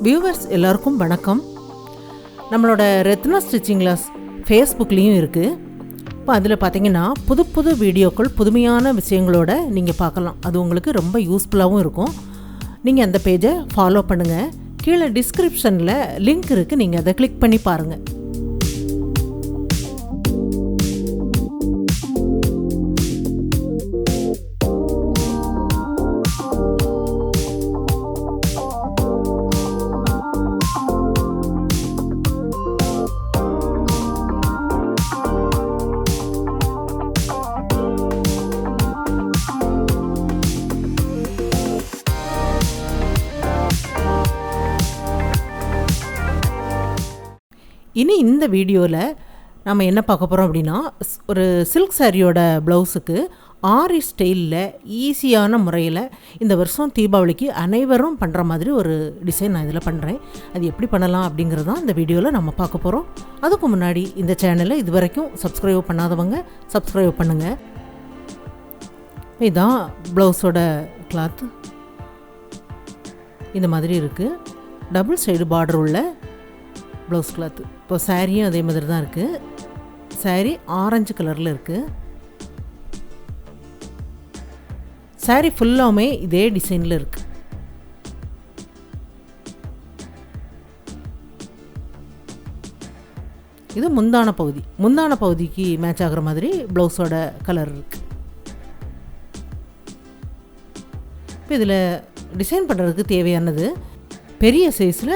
Viewers எல்லாருக்கும் வணக்கம். நம்மளோட ரத்னா ஸ்டிச்சிங் கிளாஸ் ஃபேஸ்புக்லேயும் இருக்குது. இப்போ அதில் பார்த்தீங்கன்னா புது புது வீடியோக்கள் புதுமையான விஷயங்களோட நீங்கள் பார்க்கலாம். அது உங்களுக்கு ரொம்ப யூஸ்ஃபுல்லாகவும் இருக்கும். நீங்கள் அந்த பேஜை ஃபாலோ பண்ணுங்கள். கீழே டிஸ்கிரிப்ஷனில் லிங்க் இருக்குது, நீங்கள் அதை கிளிக் பண்ணி பாருங்கள். இனி இந்த வீடியோவில் நம்ம என்ன பார்க்க போகிறோம் அப்படின்னா, ஒரு சில்க் சாரியோட ப்ளவுஸுக்கு ஆரி ஸ்டைலில் ஈஸியான முறையில் இந்த வருஷம் தீபாவளிக்கு அனைவரும் பண்ணுற மாதிரி ஒரு டிசைன் நான் இதில் பண்ணுறேன். அது எப்படி பண்ணலாம் அப்படிங்கிறது தான் இந்த வீடியோவில் நம்ம பார்க்க போகிறோம். அதுக்கு முன்னாடி இந்த சேனலை இது வரைக்கும் சப்ஸ்கிரைப் பண்ணாதவங்க சப்ஸ்கிரைப் பண்ணுங்கள். இதுதான் ப்ளவுஸோட கிளாத். இந்த மாதிரி இருக்குது. டபுள் சைடு பார்டர் உள்ள ப்ளவுஸ் கிளாத்து. இப்போ சாரியும் அதே மாதிரி தான் இருக்குது. சாரி ஆரஞ்சு கலரில் இருக்குது. சாரி ஃபுல்லாமே இதே டிசைனில் இருக்குது. இது முந்தான பகுதி. முந்தான பகுதிக்கு மேட்ச் ஆகிற மாதிரி ப்ளவுஸோட கலர் இருக்குது. இப்போ இதில் டிசைன் பண்ணுறதுக்கு தேவையானது பெரிய சைஸில்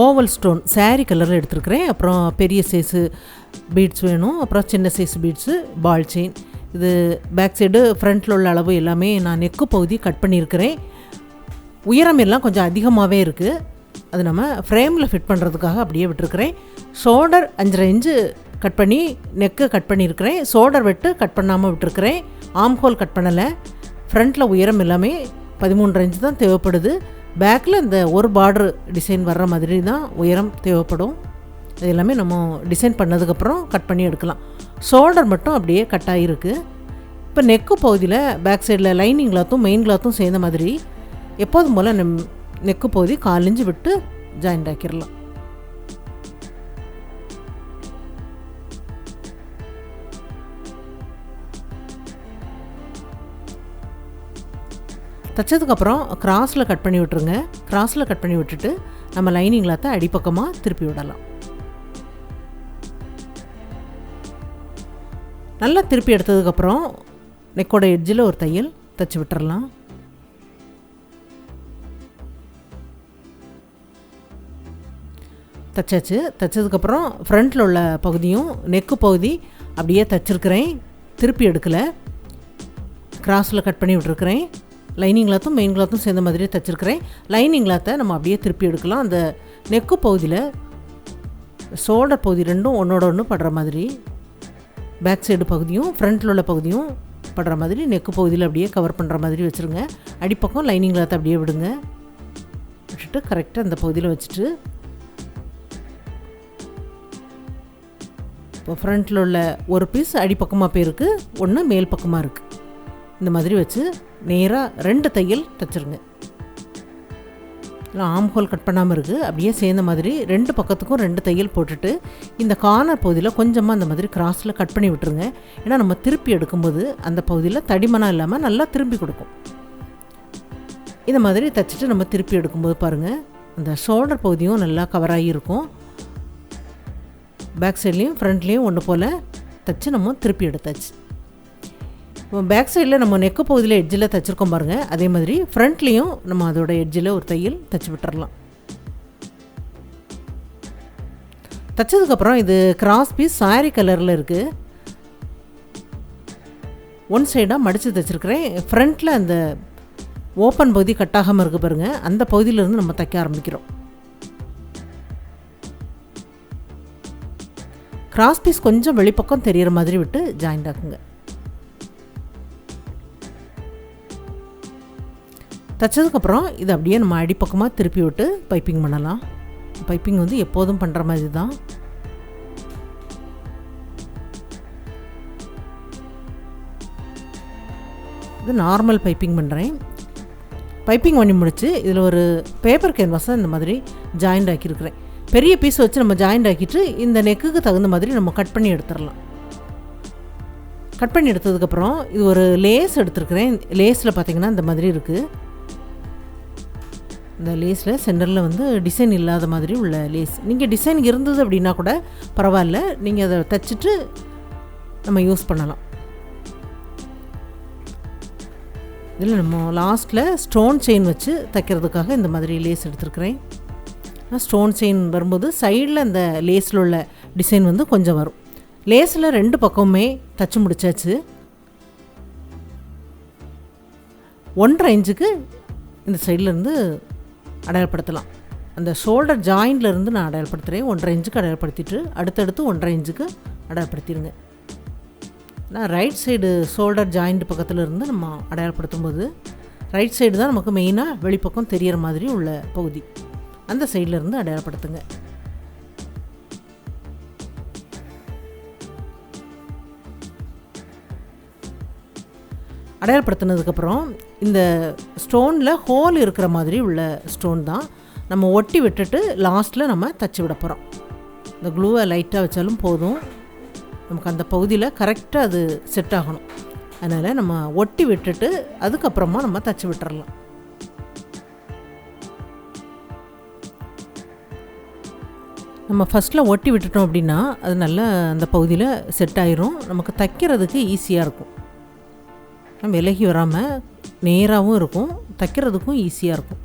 ஓவல் ஸ்டோன் சாரீ கலரில் எடுத்துருக்கிறேன். அப்புறம் பெரிய சைஸு பீட்ஸ் வேணும். அப்புறம் சின்ன சைஸ் பீட்ஸு, பால் செயின். இது பேக் சைடு ஃப்ரண்ட்டில் உள்ள அளவு எல்லாமே நான் நெக்கு பகுதி கட் பண்ணியிருக்கிறேன். உயரம் எல்லாம் கொஞ்சம் அதிகமாகவே இருக்குது. அது நம்ம ஃப்ரேமில் ஃபிட் பண்ணுறதுக்காக அப்படியே விட்டுருக்கிறேன். ஷோல்டர் 5.5 இன்ச்சு கட் பண்ணி நெக்கு கட் பண்ணியிருக்கிறேன். ஷோல்டர் வெட்டு கட் பண்ணாமல் விட்டுருக்கிறேன். ஆம் ஹோல் கட் பண்ணலை. ஃப்ரண்ட்டில் உயரம் எல்லாமே 13.5 இன்ச்சு தான் தேவைப்படுது. பேக்கில் இந்த ஒரு பார்டர் டிசைன் வர்ற மாதிரி தான் உயரம் தேவைப்படும். இது எல்லாமே நம்ம டிசைன் பண்ணதுக்கப்புறம் கட் பண்ணி எடுக்கலாம். ஷோல்டர் மட்டும் அப்படியே கட் ஆகிருக்கு. இப்போ நெக்கு பகுதியில் பேக் சைடில் லைனிங் கிளாத்தும் மெயின் கிளாத்தும் சேர்ந்த மாதிரி எப்போதும் போல் நெக்கு பகுதி 4 இன்ச்சு விட்டு ஜாயிண்ட் ஆக்கிடலாம். தைச்சதுக்கப்புறம் கிராஸில் கட் பண்ணி விட்டுருங்க. கிராஸில் கட் பண்ணி விட்டுட்டு நம்ம லைனிங் கிளாத்தை அடிப்பக்கமாக திருப்பி விடலாம். நல்லா திருப்பி எடுத்ததுக்கப்புறம் நெக்கோட எட்ஜில் ஒரு தையல் தைச்சி விட்டுறலாம். தைச்சாச்சு. தைச்சதுக்கப்புறம் ஃப்ரண்ட்டில் உள்ள பகுதியும் நெக்கு பகுதி அப்படியே தைச்சிருக்கிறேன். திருப்பி எடுக்கலை. கிராஸில் கட் பண்ணி விட்டுருக்கிறேன். லைனிங் கிளாத்தும் மெயின் கிளாத்தும் சேர்ந்த மாதிரியே தைச்சிருக்கிறேன். லைனிங் கிளாத்தை நம்ம அப்படியே திருப்பி எடுக்கலாம். அந்த நெக்கு பகுதியில் ஷோல்டர் பகுதி ரெண்டும் ஒன்றோட ஒன்று படுற மாதிரி, பேக் சைடு பகுதியும் ஃப்ரண்ட்டில் உள்ள பகுதியும் படுற மாதிரி நெக்கு பகுதியில் அப்படியே கவர் பண்ணுற மாதிரி வச்சுருங்க. அடிப்பக்கம் லைனிங் கிளாத்தை அப்படியே விடுங்க. விட்டுட்டு கரெக்டாக அந்த பகுதியில் வச்சுட்டு இப்போ ஃப்ரண்ட்டில் உள்ள ஒரு பீஸ் அடிப்பக்கமாக போயிருக்கு, ஒன்று மேல் பக்கமாக இருக்குது. இந்த மாதிரி வச்சு நேராக 2 தையல் தைச்சிருங்க. இல்லை ஆம் ஹோல் கட் பண்ணாமல் இருக்குது. அப்படியே சேர்ந்த மாதிரி 2 பக்கத்துக்கும் 2 தையல் போட்டுட்டு இந்த கார்னர் பகுதியில் கொஞ்சமாக அந்த மாதிரி கிராஸில் கட் பண்ணி விட்டுருங்க. ஏன்னா நம்ம திருப்பி எடுக்கும்போது அந்த பகுதியில் தடிமனாக இல்லாமல் நல்லா திரும்பி கொடுக்கும். இந்த மாதிரி தைச்சிட்டு நம்ம திருப்பி எடுக்கும்போது பாருங்கள், அந்த ஷோல்டர் பகுதியும் நல்லா கவர் ஆகியிருக்கும். பேக் சைட்லேயும் ஃப்ரண்ட்லேயும் ஒன்று போல் தைச்சி நம்ம திருப்பி எடுத்தாச்சு. பேக் சைடில் நம்ம நெக்கு பகுதியில் எட்ஜில் தைச்சிருக்கோம் பாருங்கள், அதே மாதிரி ஃப்ரண்ட்லேயும் நம்ம அதோட எட்ஜில் ஒரு தையல் தைச்சி விட்டுறலாம். தைச்சதுக்கப்புறம் இது கிராஸ் பீஸ் சாரி கலரில் இருக்குது. ஒன் சைடாக மடித்து தைச்சிருக்கிறேன். ஃப்ரண்ட்டில் அந்த ஓப்பன் பகுதி கட்டாகாமல் இருக்குது பாருங்கள், அந்த பகுதியிலேருந்து நம்ம தைக்க ஆரம்பிக்கிறோம். கிராஸ் பீஸ் கொஞ்சம் வெளிப்பக்கம் தெரிகிற மாதிரி விட்டு ஜாயிண்ட் ஆக்குங்க. தைச்சதுக்கப்புறம் இது அப்படியே நம்ம அடிப்பக்கமாக திருப்பி விட்டு பைப்பிங் பண்ணலாம். பைப்பிங் வந்து எப்போதும் பண்ணுற மாதிரி தான். இது நார்மல் பைப்பிங் பண்ணுறேன். பைப்பிங் பண்ணி முடிச்சு இதில் ஒரு பேப்பர் கேன்வாஸை இந்த மாதிரி ஜாயிண்ட் ஆக்கியிருக்கிறேன். பெரிய பீஸ் வச்சு நம்ம ஜாயிண்ட் ஆக்கிட்டு இந்த நெக்குக்கு தகுந்த மாதிரி நம்ம கட் பண்ணி எடுத்துடலாம். கட் பண்ணி எடுத்ததுக்கப்புறம் இது ஒரு லேஸ் எடுத்துருக்கிறேன். லேஸில் பார்த்திங்கன்னா இந்த மாதிரி இருக்குது. இந்த லேஸில் சென்டரில் வந்து டிசைன் இல்லாத மாதிரி உள்ள லேஸ். நீங்கள் டிசைன் இருந்தது அப்படின்னா கூட பரவாயில்ல, நீங்கள் அதை தைச்சிட்டு நம்ம யூஸ் பண்ணலாம். இதில் நம்ம லாஸ்ட்டில் ஸ்டோன் செயின் வச்சு தைக்கிறதுக்காக இந்த மாதிரி லேஸ் எடுத்துருக்கிறேன். ஸ்டோன் செயின் வரும்போது சைடில் அந்த லேஸில் உள்ள டிசைன் வந்து கொஞ்சம் வரும். லேஸில் 2 பக்கமுமே தச்சு முடிச்சாச்சு. 1.5 இன்ச்சுக்கு இந்த சைட்லேருந்து அடையாளப்படுத்தலாம். அந்த ஷோல்டர் ஜாயிண்ட்லேருந்து நான் அடையாளப்படுத்துகிறேன். 1.5 இன்ச்சுக்கு அடையாளப்படுத்திட்டு அடுத்தடுத்து 1.5 இன்ச்சுக்கு அடையாளப்படுத்திடுங்க. நான் ரைட் சைடு ஷோல்டர் ஜாயிண்ட் பக்கத்தில் இருந்து நம்ம அடையாளப்படுத்தும் போது ரைட் சைடு தான் நமக்கு மெயினாக வெளிப்பக்கம் தெரிகிற மாதிரி உள்ள பகுதி. அந்த சைட்லேருந்து அடையாளப்படுத்துங்க. அடையாளப்படுத்தினதுக்கப்புறம் இந்த ஸ்டோனில் ஹோல் இருக்கிற மாதிரி உள்ள ஸ்டோன் தான் நம்ம ஒட்டி விட்டுட்டு லாஸ்ட்டில் நம்ம தச்சு விட போகிறோம். இந்த க்ளூவை லைட்டாக வச்சாலும் போதும், நமக்கு அந்த பகுதியில் கரெக்டாக அது செட் ஆகணும். அதனால் நம்ம ஒட்டி விட்டுட்டு அதுக்கப்புறமா நம்ம தச்சு விட்டுறலாம். நம்ம ஃபஸ்ட்டில் ஒட்டி விட்டுட்டோம் அப்படின்னா அது நல்லா அந்த பகுதியில் செட் ஆயிரும். நமக்கு தைக்கிறதுக்கு ஈஸியாக இருக்கும். நம்ம விலகி வராமல் நேராகவும் இருக்கும், தைக்கிறதுக்கும் ஈஸியாக இருக்கும்.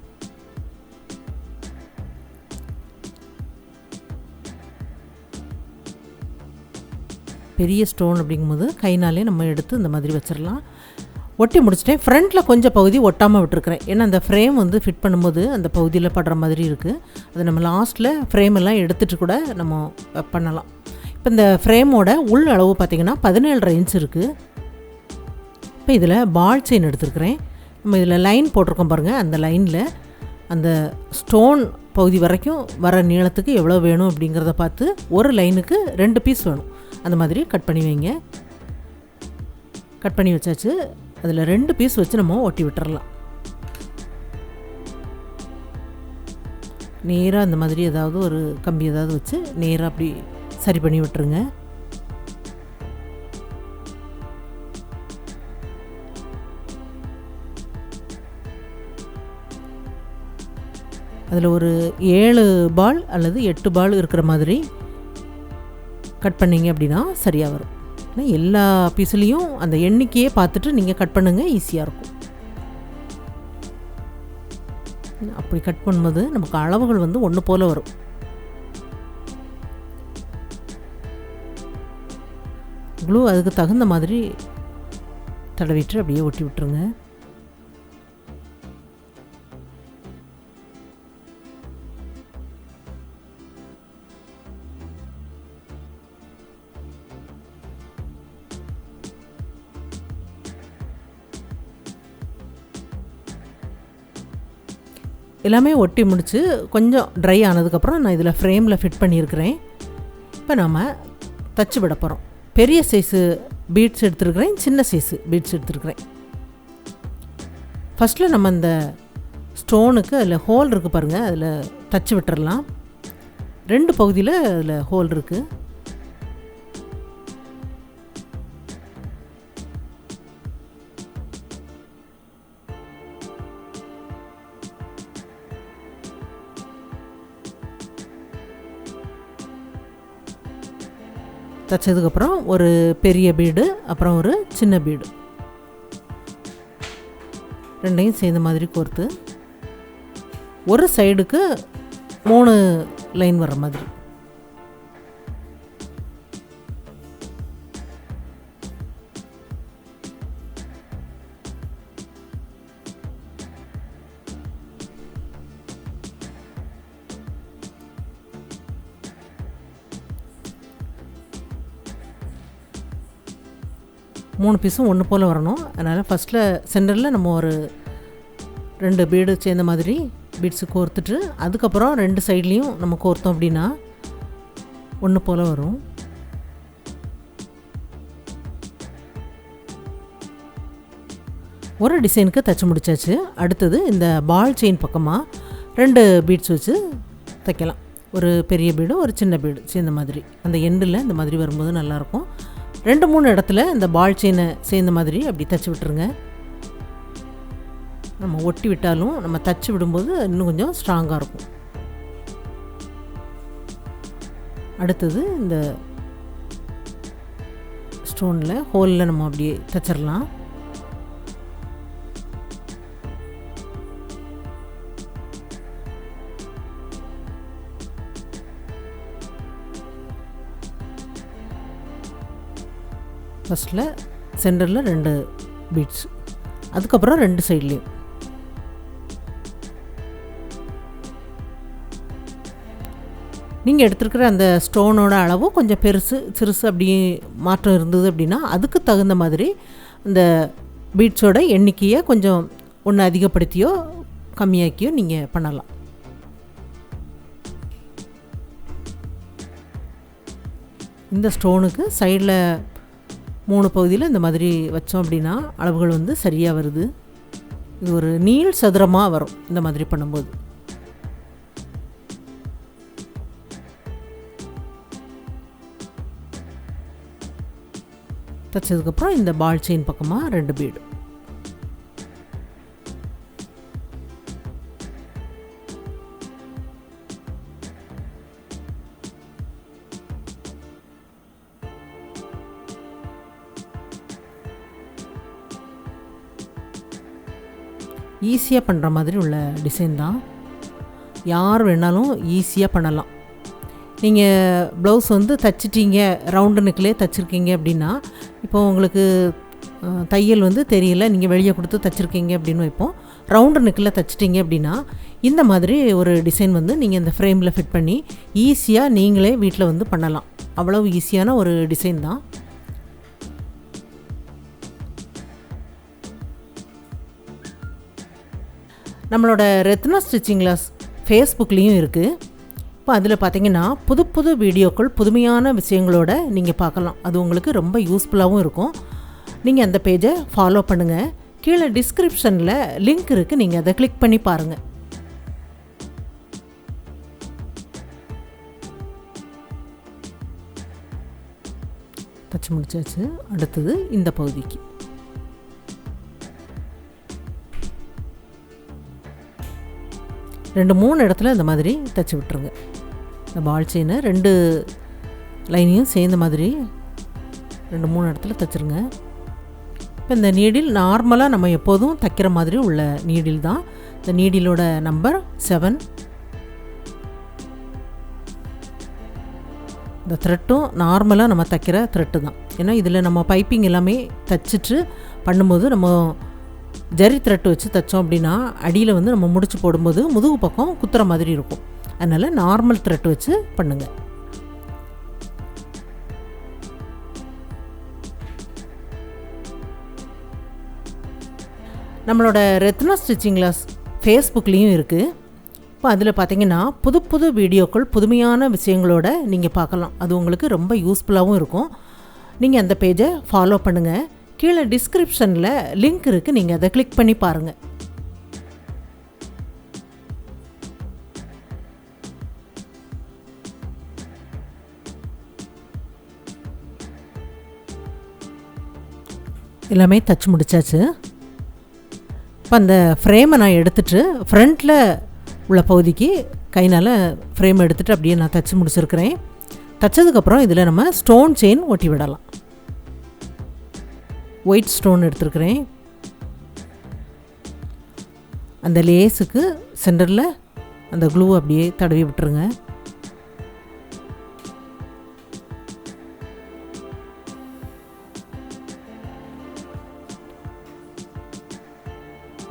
பெரிய ஸ்டோன் அப்படிங்கும்போது கைனாலே நம்ம எடுத்து இந்த மாதிரி வச்சிடலாம். ஒட்டி முடிச்சிட்டேன். ஃப்ரண்ட்டில் கொஞ்சம் பகுதி ஒட்டாமல் விட்டுருக்குறேன். ஏன்னா அந்த ஃப்ரேம் வந்து ஃபிட் பண்ணும்போது அந்த பகுதியில் படுற மாதிரி இருக்குது. அது நம்ம லாஸ்ட்டில் ஃப்ரேம் எல்லாம் எடுத்துகிட்டு கூட நம்ம பண்ணலாம். இப்போ இந்த ஃப்ரேமோட உள் அளவு பார்த்திங்கன்னா 17.5 இன்ச் இருக்குது. இப்போ இதில் பால் செயின் எடுத்துருக்குறேன். நம்ம இதில் லைன் போட்டிருக்கோம் பாருங்கள். அந்த லைனில் அந்த ஸ்டோன் பகுதி வரைக்கும் வர நீளத்துக்கு எவ்வளோ வேணும் அப்படிங்கிறத பார்த்து ஒரு லைனுக்கு 2 பீஸ் வேணும். அந்த மாதிரி கட் பண்ணி வைங்க. கட் பண்ணி வச்சாச்சு. அதில் 2 பீஸ் வச்சு நம்ம ஒட்டி விட்டுறலாம். நேராக அந்த மாதிரி ஏதாவது ஒரு கம்பி ஏதாவது வச்சு நேராக அப்படி சரி பண்ணி விட்டுருங்க. அதில் ஒரு 7 பால் அல்லது 8 பால் இருக்கிற மாதிரி கட் பண்ணிங்க அப்படின்னா சரியாக வரும். எல்லா பீஸ்லேயும் அந்த எண்ணிக்கையே பார்த்துட்டு நீங்கள் கட் பண்ணுங்கள், ஈஸியாக இருக்கும். அப்படி கட் பண்ணும்போது நமக்கு அளவுகள் வந்து ஒன்று போல் வரும். க்ளூ அதுக்கு தகுந்த மாதிரி தடவிட்டு அப்படியே ஒட்டி விட்டுருங்க. எல்லாமே ஒட்டி முடித்து கொஞ்சம் ட்ரை ஆனதுக்கப்புறம் நான் இதில் ஃப்ரேமில் ஃபிட் பண்ணியிருக்கிறேன். இப்போ நாம் தச்சு விட போகிறோம். பெரிய சைஸு பீட்ஸ் எடுத்துருக்கிறேன், சின்ன சைஸு பீட்ஸ் எடுத்துருக்கிறேன். ஃபஸ்ட்டில் நம்ம இந்த ஸ்டோனுக்கு அதில் ஹோல் இருக்குது பாருங்கள், அதில் தச்சு விட்டுறலாம். 2 பகுதியில் அதில் ஹோல் இருக்குது. தைச்சதுக்கப்புறம் ஒரு பெரிய பீடு, அப்புறம் ஒரு சின்ன பீடு, 2ஐயும் சேர்ந்த மாதிரி கோர்த்து ஒரு சைடுக்கு 3 லைன் வர மாதிரி. மூணு பீஸும் ஒன்று போல் வரணும். அதனால் ஃபஸ்ட்டில் சென்டரில் நம்ம ஒரு 2 பீடு சேர்ந்த மாதிரி பீட்ஸு கோர்த்துட்டு அதுக்கப்புறம் 2 சைட்லேயும் நம்ம கோர்த்தோம் அப்படின்னா ஒன்று போல் வரும். ஒரு டிசைனுக்கு தைச்சி முடிச்சாச்சு. அடுத்தது இந்த பால் செயின் பக்கமாக 2 பீட்ஸ் வச்சு தைக்கலாம். ஒரு பெரிய பீடு, ஒரு சின்ன பீடு சேர்ந்த மாதிரி. அந்த எண்டில் இந்த மாதிரி வரும்போது நல்லாயிருக்கும். 2-3 இடத்துல இந்த பால் செயினை சேர்ந்த மாதிரி அப்படி தைச்சி விட்டுருங்க. நம்ம ஒட்டி விட்டாலும் நம்ம தைச்சி விடும்போது இன்னும் கொஞ்சம் ஸ்ட்ராங்காக இருக்கும். அடுத்தது இந்த ஸ்டோனில் ஹோலில் நம்ம அப்படியே தைச்சிடலாம். ஃபஸ்ட்டில் சென்டரில் 2 பீட்ஸ், அதுக்கப்புறம் 2 சைட்லேயும். நீங்கள் எடுத்துருக்கிற அந்த ஸ்டோனோட அளவு கொஞ்சம் பெருசு சிறுசு அப்படியே மாற்றம் இருந்தது அப்படின்னா அதுக்கு தகுந்த மாதிரி அந்த பீட்ஸோட எண்ணிக்கையை கொஞ்சம் ஒன்று அதிகப்படுத்தியோ கம்மியாக்கியோ நீங்கள் பண்ணலாம். இந்த ஸ்டோனுக்கு சைடில் 3 பகுதியில் இந்த மாதிரி வச்சோம் அப்படின்னா அளவுகள் வந்து சரியாக வருது. இது ஒரு நீள் சதுரமாக வரும் இந்த மாதிரி பண்ணும்போது. தைச்சதுக்கப்புறம் இந்த பால் செயின் பக்கமாக 2 பீடு. ஈஸியாக பண்ணுற மாதிரி உள்ள டிசைன் தான். யார் வேணாலும் ஈஸியாக பண்ணலாம். நீங்கள் ப்ளவுஸ் வந்து தைச்சிட்டிங்க, ரவுண்டு நெக்கிலே தைச்சிருக்கீங்க அப்படின்னா, இப்போ உங்களுக்கு தையல் வந்து தெரியல, நீங்கள் வெளியே கொடுத்து தைச்சிருக்கீங்க அப்படின்னு வைப்போம். ரவுண்டு நெக்கில் தைச்சிட்டிங்க அப்படின்னா இந்த மாதிரி ஒரு டிசைன் வந்து நீங்கள் இந்த ஃப்ரேமில் ஃபிட் பண்ணி ஈஸியாக நீங்களே வீட்டில் வந்து பண்ணலாம். அவ்வளவு ஈஸியான ஒரு டிசைன் தான். நம்மளோட ரத்னா ஸ்டிச்சிங் கிளாஸ் ஃபேஸ்புக்லேயும் இருக்குது. இப்போ அதில் பார்த்தீங்கன்னா புது புது வீடியோக்கள் புதுமையான விஷயங்களோட நீங்கள் பார்க்கலாம். அது உங்களுக்கு ரொம்ப யூஸ்ஃபுல்லாகவும் இருக்கும். நீங்கள் அந்த பேஜை ஃபாலோ பண்ணுங்கள். கீழே டிஸ்கிரிப்ஷனில் லிங்க் இருக்குது, நீங்கள் அதை கிளிக் பண்ணி பாருங்கள். தச்சு முடிச்சாச்சு. அடுத்தது இந்த பகுதிக்கு ரெண்டு 3 இடத்துல இந்த மாதிரி தைச்சி விட்டுருங்க. இந்த பால் செயினை 2 லைனையும் சேர்ந்த மாதிரி 2-3 இடத்துல தைச்சிருங்க. இப்போ இந்த நீடில் நார்மலாக நம்ம எப்போதும் தைக்கிற மாதிரி உள்ள நீடில் தான். இந்த நீடிலோட நம்பர் 7. இந்த த்ரெட்டும் நார்மலாக நம்ம தைக்கிற த்ரெட்டு தான். ஏன்னா இதில் நம்ம பைப்பிங் எல்லாமே தைச்சிட்டு பண்ணும்போது நம்ம ஜரி த்ரெட்டு வச்சு தைச்சோம் அப்படின்னா அடியில் வந்து நம்ம முடிச்சு போடும்போது முதுகு பக்கம் குத்துற மாதிரி இருக்கும். அதனால் நார்மல் த்ரெட் வச்சு பண்ணுங்கள். நம்மளோட ரத்னா ஸ்டிச்சிங் கிளாஸ் ஃபேஸ்புக்லேயும் இருக்குது. இப்போ அதில் பார்த்தீங்கன்னா புது புது வீடியோக்கள் புதுமையான விஷயங்களோட நீங்கள் பார்க்கலாம். அது உங்களுக்கு ரொம்ப யூஸ்ஃபுல்லாகவும் இருக்கும். நீங்கள் அந்த பேஜை ஃபாலோ பண்ணுங்கள். கீழே டிஸ்கிரிப்ஷனில் லிங்க் இருக்குது, நீங்கள் அதை கிளிக் பண்ணி பாருங்கள். எல்லாமே தச்சு முடித்தாச்சு. இப்போ அந்த ஃப்ரேமை நான் எடுத்துகிட்டு ஃப்ரண்ட்டில் உள்ள பகுதிக்கு கைனால் ஃப்ரேம் எடுத்துகிட்டு அப்படியே நான் தச்சு முடிச்சிருக்கிறேன். தைச்சதுக்கப்புறம் இதில் நம்ம ஸ்டோன் செயின் ஒட்டி விடலாம். ஒயிட் ஸ்டோன் எடுத்துருக்கிறேன். அந்த லேஸுக்கு சென்டரில் அந்த க்ளூ அப்படியே தடவி விட்டுருங்க.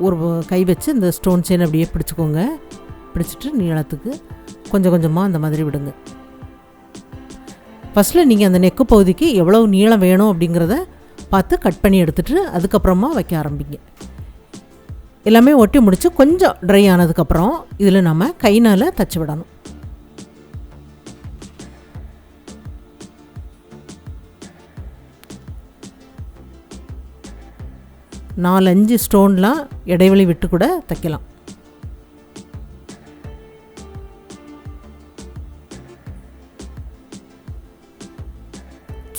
ஒரு கை வச்சு இந்த ஸ்டோன் செயின் அப்படியே பிடிச்சிக்கோங்க. பிடிச்சிட்டு நீளத்துக்கு கொஞ்சம் கொஞ்சமாக அந்த மாதிரி விடுங்க. ஃபஸ்ட்டில் நீங்கள் அந்த நெக்கு பகுதிக்கு எவ்வளோ நீளம் வேணும் அப்படிங்கிறத பார்த்து கட் பண்ணி எடுத்துகிட்டு அதுக்கப்புறமா வைக்க ஆரம்பிங்க. எல்லாமே ஒட்டி முடித்து கொஞ்சம் ட்ரை ஆனதுக்கப்புறம் இதில் நம்ம கைனால் தச்சு விடணும். 4-5 ஸ்டோன்லாம் இடைவெளி விட்டு கூட தைக்கலாம்.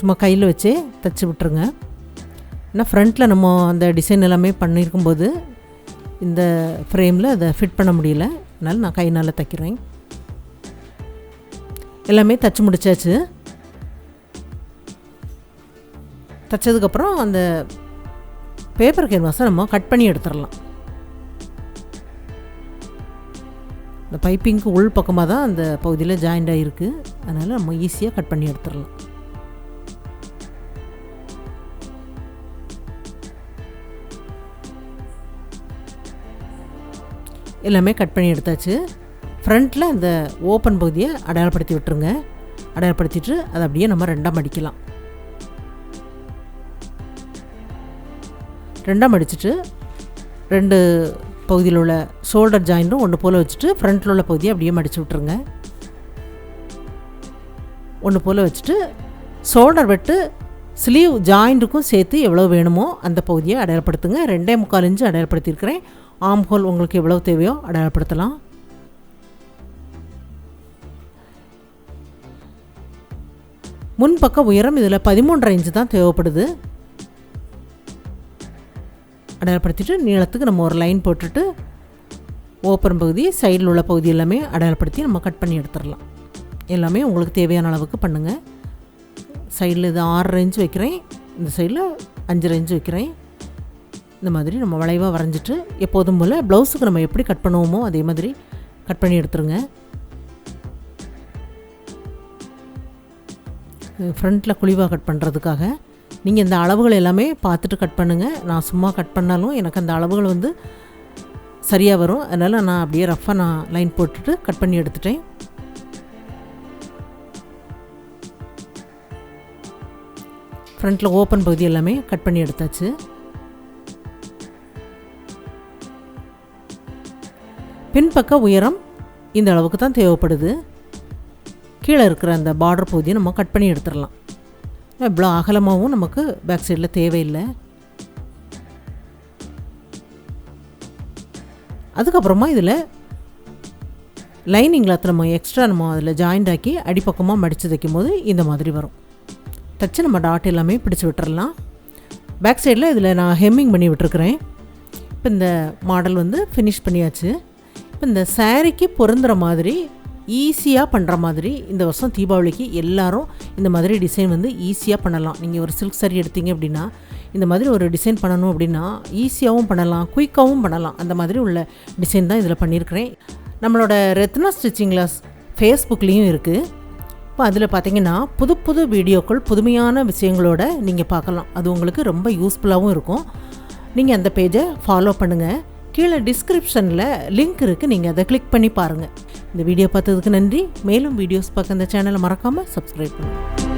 சும்மா கையில் வச்சே தைச்சி விட்டுருங்க. ஏன்னா ஃப்ரண்ட்டில் நம்ம அந்த டிசைன் எல்லாமே பண்ணியிருக்கும்போது இந்த ஃப்ரேமில் அதை ஃபிட் பண்ண முடியல, அதனால் நான் கையினால் தைக்கிறேன். எல்லாமே தைச்சி முடித்தாச்சு. தைச்சதுக்கப்புறம் அந்த பேப்பர் கேன்வாஸை நம்ம கட் பண்ணி எடுத்துடலாம். இந்த பைப்பிங்க்கு உள் பக்கமாக தான் அந்த பகுதியில் ஜாயிண்ட் ஆகிருக்கு, அதனால் நம்ம ஈஸியாக கட் பண்ணி எடுத்துடலாம். எல்லாமே கட் பண்ணி எடுத்தாச்சு. ஃப்ரண்ட்டில் அந்த ஓப்பன் பகுதியை அடையாளப்படுத்தி விட்டுருங்க. அடையாளப்படுத்திட்டு அதை அப்படியே நம்ம 2ஆக மடிக்கலாம். 2ஆக மடிச்சுட்டு 2 பகுதியில் உள்ள ஷோல்டர் ஜாயிண்ட்டும் ஒன்று போல் வச்சுட்டு ஃப்ரண்ட்டில் உள்ள பகுதியை அப்படியே மடித்து விட்டுருங்க. ஒன்று போல் வச்சுட்டு ஷோல்டர் வெட்டு ஸ்லீவ் ஜாயிண்ட்டுக்கும் சேர்த்து எவ்வளோ வேணுமோ அந்த பகுதியை அடையாளப்படுத்துங்க. 2.25 இன்ச்சு அடையாளப்படுத்தியிருக்கிறேன். ஆம் ஹோல் உங்களுக்கு எவ்வளோ தேவையோ அடையாளப்படுத்தலாம். முன்பக்க உயரம் இதில் 13.5 இன்ச்சு தான் தேவைப்படுது. அடையாளப்படுத்திட்டு நீளத்துக்கு நம்ம ஒரு லைன் போட்டுட்டு ஓப்பன் பகுதி சைடில் உள்ள பகுதி எல்லாமே அடையாளப்படுத்தி நம்ம கட் பண்ணி எடுத்துடலாம். எல்லாமே உங்களுக்கு தேவையான அளவுக்கு பண்ணுங்கள். சைடில் இது 6.5 இன்ச்சு வைக்கிறேன், இந்த சைடில் 5.5 இன்ச்சு வைக்கிறேன். இந்த மாதிரி நம்ம வளைவாக வரைஞ்சிட்டு எப்போதும் போல் ப்ளவுஸுக்கு நம்ம எப்படி கட் பண்ணுவோமோ அதே மாதிரி கட் பண்ணி எடுத்துருங்க. ஃப்ரண்ட்டில் குழிவாக கட் பண்ணுறதுக்காக நீங்கள் இந்த அளவுகள் எல்லாமே பார்த்துட்டு கட் பண்ணுங்கள். நான் சும்மா கட் பண்ணாலும் எனக்கு அந்த அளவுகள் வந்து சரியாக வரும், அதனால் நான் அப்படியே ரஃப்பாக நான் லைன் போட்டுட்டு கட் பண்ணி எடுத்துட்டேன். ஃப்ரண்ட்டில் ஓப்பன் பகுதி எல்லாமே கட் பண்ணி எடுத்தாச்சு. பின்பக்க உயரம் இந்த அளவுக்கு தான் தேவைப்படுது. கீழே இருக்கிற அந்த பார்டர் பகுதியை நம்ம கட் பண்ணி எடுத்துடலாம். இவ்வளோ அகலமாகவும் நமக்கு பேக் சைடில் தேவையில்லை. அதுக்கப்புறமா இதில் லைனிங் கிளாத்தில் நம்ம எக்ஸ்ட்ரா நம்ம அதில் ஜாயிண்ட் ஆக்கி அடிப்பக்கமாக மடித்து தைக்கும் போது இந்த மாதிரி வரும். தைச்சு நம்ம டாட் எல்லாமே பிடிச்சி விட்டுறலாம். பேக் சைடில் இதில் நான் ஹெம்மிங் பண்ணி விட்டுருக்குறேன். இப்போ இந்த மாடல் வந்து ஃபினிஷ் பண்ணியாச்சு. இப்போ இந்த சாரீக்கு பொருந்துகிற மாதிரி ஈஸியாக பண்ணுற மாதிரி இந்த வருஷம் தீபாவளிக்கு எல்லோரும் இந்த மாதிரி டிசைன் வந்து ஈஸியாக பண்ணலாம். நீங்கள் ஒரு சில்க் சாரீ எடுத்தீங்க அப்படின்னா இந்த மாதிரி ஒரு டிசைன் பண்ணணும் அப்படின்னா ஈஸியாகவும் பண்ணலாம், குயிக்காகவும் பண்ணலாம். அந்த மாதிரி உள்ள டிசைன் தான் இதில் பண்ணியிருக்கிறேன். நம்மளோட ரத்னா ஸ்டிச்சிங் கிளாஸ் ஃபேஸ்புக்லேயும் இருக்குது. இப்போ அதில் பார்த்திங்கன்னா புது புது வீடியோக்கள் புதுமையான விஷயங்களோட நீங்கள் பார்க்கலாம். அது உங்களுக்கு ரொம்ப யூஸ்ஃபுல்லாகவும் இருக்கும். நீங்கள் அந்த பேஜை ஃபாலோ பண்ணுங்கள். கீழே டிஸ்கிரிப்ஷனில் லிங்க் இருக்குது, நீங்கள் அதை கிளிக் பண்ணி பாருங்கள். இந்த வீடியோ பார்த்ததுக்கு நன்றி. மேலும் வீடியோஸ் பார்க்க இந்த சேனலை மறக்காமல் சப்ஸ்கிரைப் பண்ணுங்கள்.